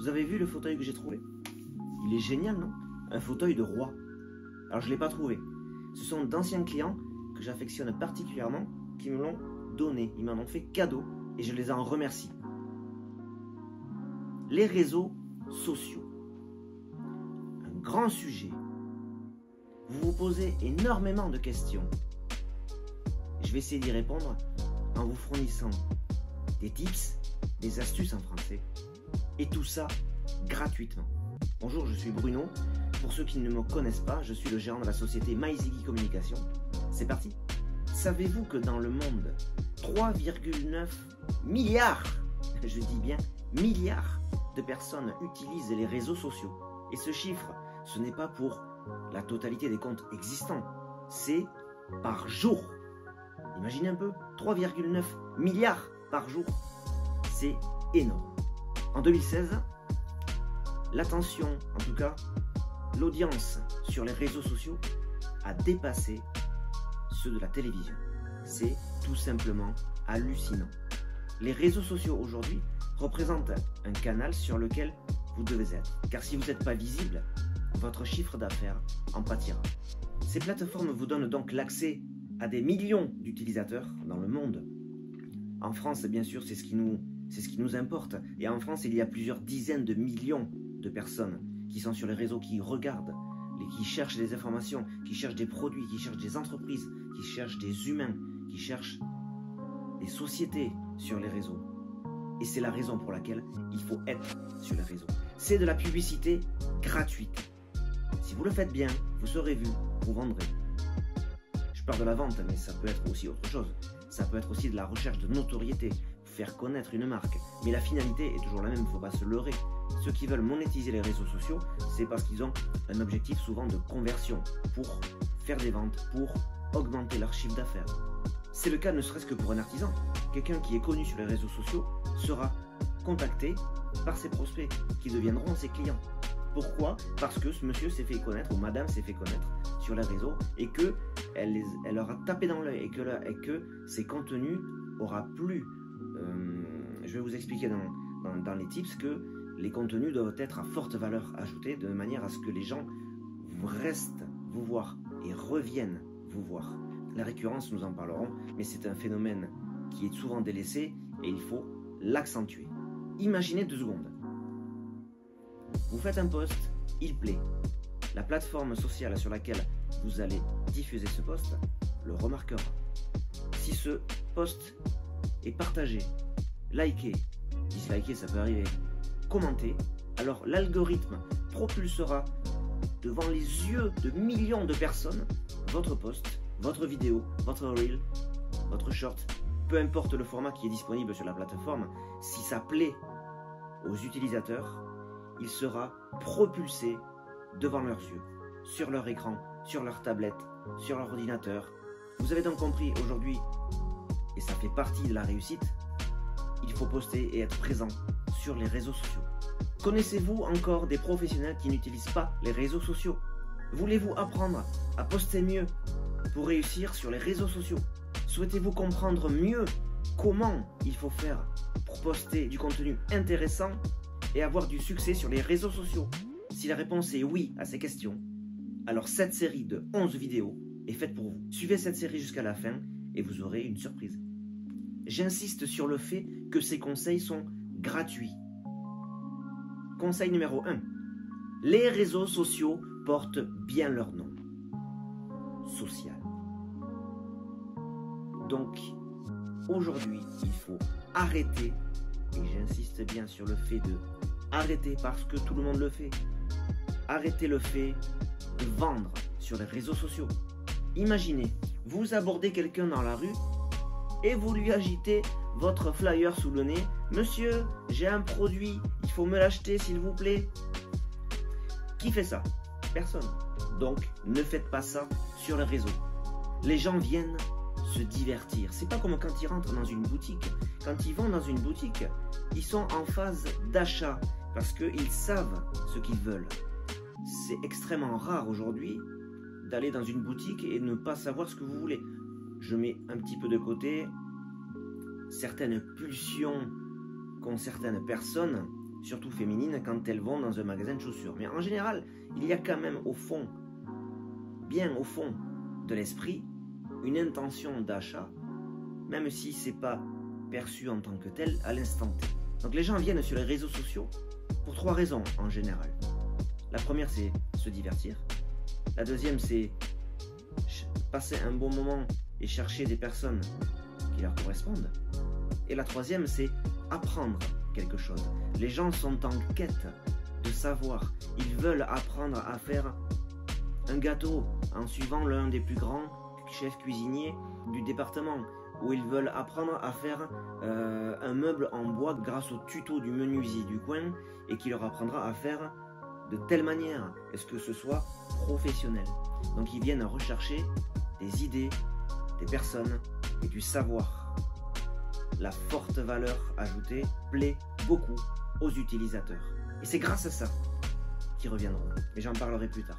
Vous avez vu le fauteuil que j'ai trouvé? Il est génial, non? Un fauteuil de roi. Alors je ne l'ai pas trouvé. Ce sont d'anciens clients que j'affectionne particulièrement qui me l'ont donné. Ils m'en ont fait cadeau et je les en remercie. Les réseaux sociaux. Un grand sujet. Vous vous posez énormément de questions. Je vais essayer d'y répondre en vous fournissant des tips, des astuces en français, et tout ça gratuitement. Bonjour, je suis Bruno. Pour ceux qui ne me connaissent pas, je suis le gérant de la société MyZiggy Communication. C'est parti. Savez-vous que dans le monde, 3,9 milliards, je dis bien milliards de personnes utilisent les réseaux sociaux. Et ce chiffre, ce n'est pas pour la totalité des comptes existants, c'est par jour. Imaginez un peu, 3,9 milliards par jour, c'est énorme. En 2016, l'attention, en tout cas, l'audience sur les réseaux sociaux a dépassé ceux de la télévision. C'est tout simplement hallucinant. Les réseaux sociaux aujourd'hui représentent un canal sur lequel vous devez être. Car si vous n'êtes pas visible, votre chiffre d'affaires en pâtira. Ces plateformes vous donnent donc l'accès à des millions d'utilisateurs dans le monde. En France, bien sûr, c'est ce qui nous importe. Et en France, il y a plusieurs dizaines de millions de personnes qui sont sur les réseaux, qui regardent, qui cherchent des informations, qui cherchent des produits, qui cherchent des entreprises, qui cherchent des humains, qui cherchent des sociétés sur les réseaux. Et c'est la raison pour laquelle il faut être sur les réseaux. C'est de la publicité gratuite. Si vous le faites bien, vous serez vu, vous vendrez. Je parle de la vente, mais ça peut être aussi autre chose. Ça peut être aussi de la recherche de notoriété, faire connaître une marque. Mais la finalité est toujours la même, il ne faut pas se leurrer. Ceux qui veulent monétiser les réseaux sociaux, c'est parce qu'ils ont un objectif souvent de conversion, pour faire des ventes, pour augmenter leur chiffre d'affaires. C'est le cas ne serait-ce que pour un artisan. Quelqu'un qui est connu sur les réseaux sociaux sera contacté par ses prospects, qui deviendront ses clients. Pourquoi? Parce que ce monsieur s'est fait connaître, ou madame s'est fait connaître sur les réseaux, et qu'elle leur a tapé dans l'œil, et que ses contenus aura plu. Je vais vous expliquer dans les tips que les contenus doivent être à forte valeur ajoutée, de manière à ce que les gens restent vous voir et reviennent vous voir. La récurrence, nous en parlerons, mais c'est un phénomène qui est souvent délaissé et il faut l'accentuer. Imaginez 2 secondes. Vous faites un post, il plaît. La plateforme sociale sur laquelle vous allez diffuser ce post le remarquera. Si ce post est partagé, liké, disliké, ça peut arriver, commenté, alors l'algorithme propulsera devant les yeux de millions de personnes votre post, votre vidéo, votre reel, votre short, peu importe le format qui est disponible sur la plateforme. Si ça plaît aux utilisateurs, il sera propulsé devant leurs yeux, sur leur écran, sur leur tablette, sur leur ordinateur. Vous avez donc compris aujourd'hui, et ça fait partie de la réussite, il faut poster et être présent sur les réseaux sociaux. Connaissez-vous encore des professionnels qui n'utilisent pas les réseaux sociaux? Voulez-vous apprendre à poster mieux pour réussir sur les réseaux sociaux? Souhaitez-vous comprendre mieux comment il faut faire pour poster du contenu intéressant et avoir du succès sur les réseaux sociaux? Si la réponse est oui à ces questions, alors cette série de 11 vidéos est faite pour vous. Suivez cette série jusqu'à la fin et vous aurez une surprise. J'insiste sur le fait que ces conseils sont gratuits. Conseil numéro 1. Les réseaux sociaux portent bien leur nom. Social. Donc, aujourd'hui, il faut arrêter, et j'insiste bien sur le fait de arrêter parce que tout le monde le fait. Arrêtez le fait de vendre sur les réseaux sociaux. Imaginez, vous abordez quelqu'un dans la rue et vous lui agitez votre flyer sous le nez. Monsieur, j'ai un produit, il faut me l'acheter s'il vous plaît. Qui fait ça? Personne. Donc, ne faites pas ça sur les réseaux. Les gens viennent se divertir. C'est pas comme quand ils rentrent dans une boutique. Quand ils vont dans une boutique, ils sont en phase d'achat parce qu'ils savent ce qu'ils veulent. C'est extrêmement rare aujourd'hui d'aller dans une boutique et ne pas savoir ce que vous voulez. Je mets un petit peu de côté certaines pulsions qu'ont certaines personnes surtout féminines, quand elles vont dans un magasin de chaussures. Mais en général, il y a quand même au fond, bien au fond de l'esprit, une intention d'achat, même si ce n'est pas perçu en tant que tel à l'instant T. Donc les gens viennent sur les réseaux sociaux pour 3 raisons en général. La première, c'est se divertir. La deuxième, c'est passer un bon moment et chercher des personnes qui leur correspondent. Et la troisième, c'est apprendre quelque chose. Les gens sont en quête de savoir. Ils veulent apprendre à faire un gâteau en suivant l'un des plus grands chefs cuisiniers du département. Ou ils veulent apprendre à faire un meuble en bois grâce au tuto du menuisier du coin et qui leur apprendra à faire de telle manière est-ce que ce soit professionnel. Donc ils viennent rechercher des idées, des personnes et du savoir. La forte valeur ajoutée plaît beaucoup aux utilisateurs. Et c'est grâce à ça qu'ils reviendront. Et j'en parlerai plus tard.